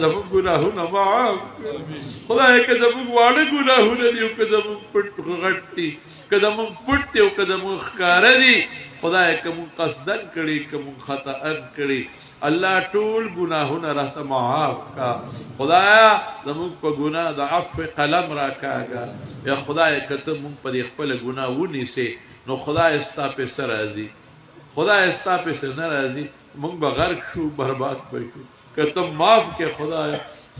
زموږ ګناهونه معاف کړه خدای که زموږ واړه ګناهونه دي او که زموږ پټ غټ دي که زموږ پټ دي او که زموږ ښکاره دي خدای که مونږ قصدن کړي که مونږ خطأن کړي الله ټول ګناهونه راته معاف کا خدایا زموږ په ګناه د عفو قلم راکاږه یا خدای که ته مونږ په دې خپله ګناه ونیسې نو خدای ستا پسې راځي خدای ستا پسې نه راځي مونږ به غرق شو برباد به شو کہ تم معاف کے خدا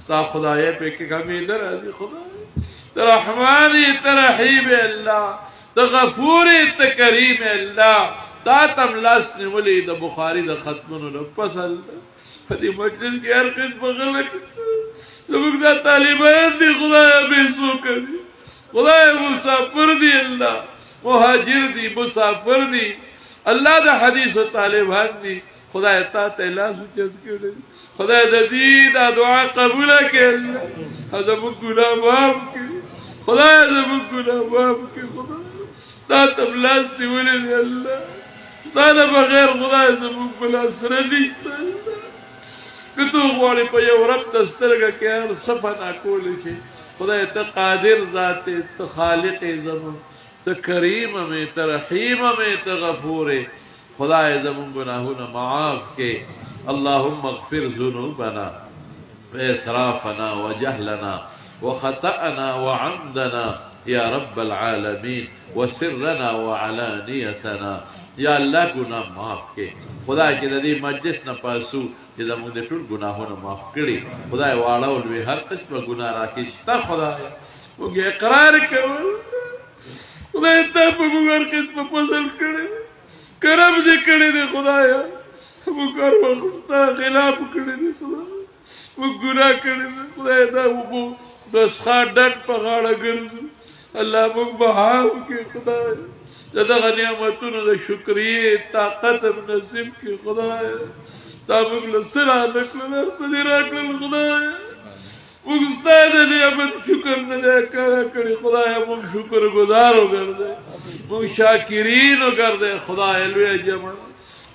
تا خدای پہ کہ کمی در راضی خدا رحمانی ترحیم اللہ غفوری کریم اللہ تا تم لاس نولی دا بخاری دا ختمونو نو پسل فدی مجلس کی ہر قسم غلق لوگ دا طالبان دی خدای بے سوکر دی خدای مسافر دی اللہ مہاجر دی مسافر دی اللہ دا حدیث و طالبان دی خدای تا ته لاس اوچت کړي خدای د دې دا دعا قبول کړي زموږ ګناه معاف کړي خدای زموږ ګناه معاف کړي خدای تا ته لاس نیولې دی الله تا نه بغیر خدای زموږ په لاس سره نشته که ته غواړې په یو رب ته سترګه کې هر څه فنا کولی شي خدای ته قادر ذات یې ته خالق یې زموږ ته کریم مې ته رحیم مې ته غفور یې خدای زمون گناہونا معاف کے اللہم اغفر ذنوبنا واسرافنا وجہلنا وخطأنا وعمدنا یا رب العالمین وسرنا وعلانیتنا یا اللہ گناہ معاف کے خدای چې د دې مجلس نه پاسو چې زموږ د ټول ګناهونه معاف کړي خدای واړه او لوی هر قسمه ګناه راکړي شته خدای موږ اقرار کوو خدای ته په موږ هر قسمه فضل کړي کرم دې کړی دی خدایا موږ هر وخت ستا خلاف کړی دی خدای موږ ګناه کړی دی خدای دا اوبو د څښا ډک په غاړه ګرځو الله موږ معاف کړي خدای د دغه نعمتونو د شکریې طاقت هم نصیب کړي خدای تا موږ له څه رانکړل هر څه دې راکړل خدای موږ ستا د نعمت شکر نه دی کړی خدای موږ شکر ګزار وګرځئ موږ شاکرین وګرځئ خدای لوی جمع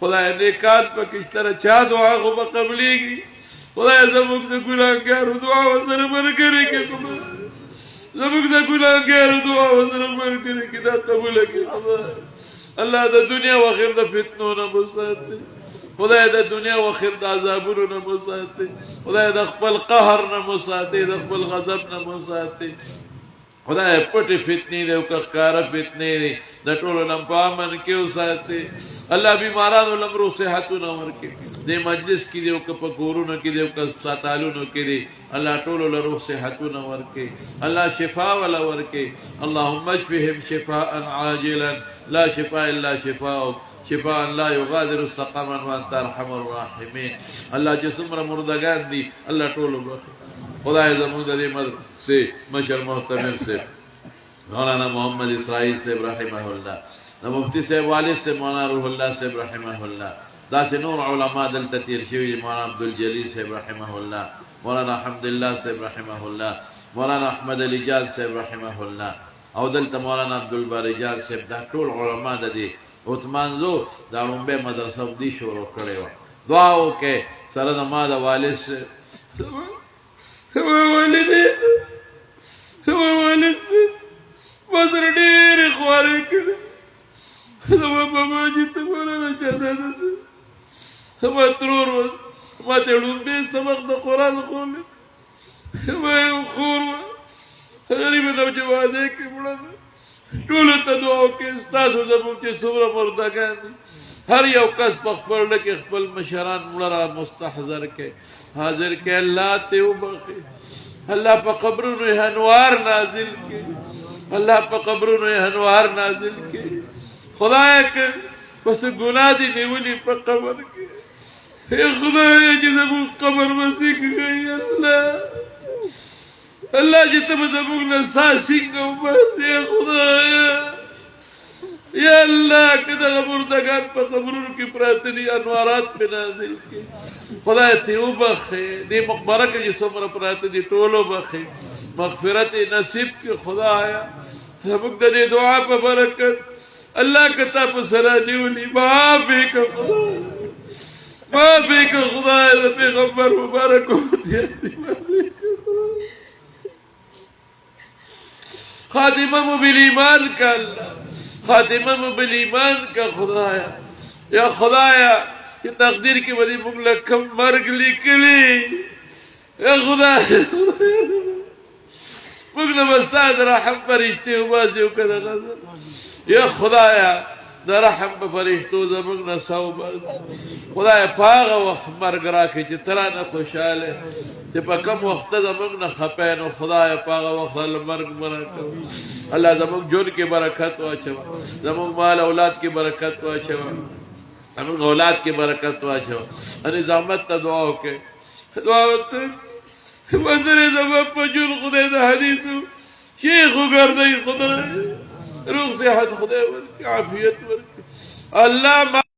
خدای نیکات پکې شته چا دعا خو به قبلېږي خدای زموږ د ګناهګارو دعا ورسره ملګرې کړي خدای زموږ د ګناهګارو دعا ورسره ملګرې کړي دا قبوله کړي خدای الله د دنیا و آخر د فتنو نه مو ساتي خدای د دنیا و آخر د عذابونو نه مو ساتي خدای د خپل قهر نه مو ساتي د خپل غضب نه مو ساتي خدای پټې فتنې دی او که ښکاره فتنې دی د ټولو نه په امن کې وساتي الله بیمارانو له مړو صحتونه ورکړي دې مجلس کې دی او که په کورونو کې دی او که هسپتالونو کې دی الله ټولو له روح صحتونه ورکړي الله شفا ولا ورکړي اللهم اشفهم شفاء عاجلا لا شفاء الا شفاءک شفاء لا یغادر سقما وانت ارحم الراحمین الله چې څومره مردگان دي الله ټولو بخښي خدای زموږ د دې سے مشر محتمر سے مولانا محمد اسرائیل سے رحمہ اللہ مفتی سے والد سے مولانا روح اللہ سے رحمہ اللہ دا سے نور علماء دلتا تیر شوی مولانا عبدالجلیل سے رحمہ اللہ مولانا حمداللہ سے رحمہ اللہ مولانا احمد علی جاد سے رحمہ اللہ او دلتا مولانا عبدالباری جاد سے دا طول علماء دا دی عثمان زو دا رنبے مدرسہ دی شروع کرے ہو دعاو کے سرد ما دا والد سے والد ما سره ډېرې خوارۍ کړې زما بابا جي ته مولانا شهزاده زما ترور و ما ته ړومبی سبق د قرآن ښولی زما یو خور وه غریبه نوجوانۍ کې مړه ده ټولو ته دعا وکړئ ستاسو زموږ چې څومره مردګان دي هر یو کس په خپل ډله کې خپل مشران مړه را مستحضر کړي حاضر کړي الله ته وبخښي اللہ پا قبرونو انوار نازل کے اللہ پا قبرونو انوار نازل کے خدای کے بس گناہ دی نیولی پا قبر کے اے خدای جزمون قبر مسیح گئی اللہ اللہ جتم زمون نساسنگا بس اے خدای یا اللہ کدھا مردگان پا قبرونو کی پراتے دی انوارات پہ نازل کے خدای تیو بخے دی مقبرہ کے جسو مرا پراتے دی ٹولو بخے مغفرت نصیب کے خدایا ہمک دی دعا پا برکت اللہ کتا پا سرا نیولی معافی کا خدایا माफी का खुदा पैगम्बर मुबारक को खातिमा बिल ईमान का अल्लाह, खातिमा बिल ईमान का खुदाया, या खुदाया ये तकदीर की वजह मुगला कम मर्ग लिखली, या खुदाया मुगला बसाद रहम फरिश्ते उबासी उकदा गज़र, या खुदाया दरहम फरिश्तो जमुगना सौबा, खुदाया पागा वक्त मर्ग राखी चित्रा न खुशाले, जब कम वक्त जमुगना खपैन खुदाया पागा वक्त मर्ग मरका, अल्लाह जमुग जोन की बरकत वाचवा, जमुग माल औलाद की बरकत वाचवा, जमुग औलाद की बरकत वाचवा, अने ज़ामत दुआ के दुआ मंजरे जब पजुल खुदा हदीसु शेख गर्दे खुदा रूह से हद खुदा वर आफियत वर अल्लाह।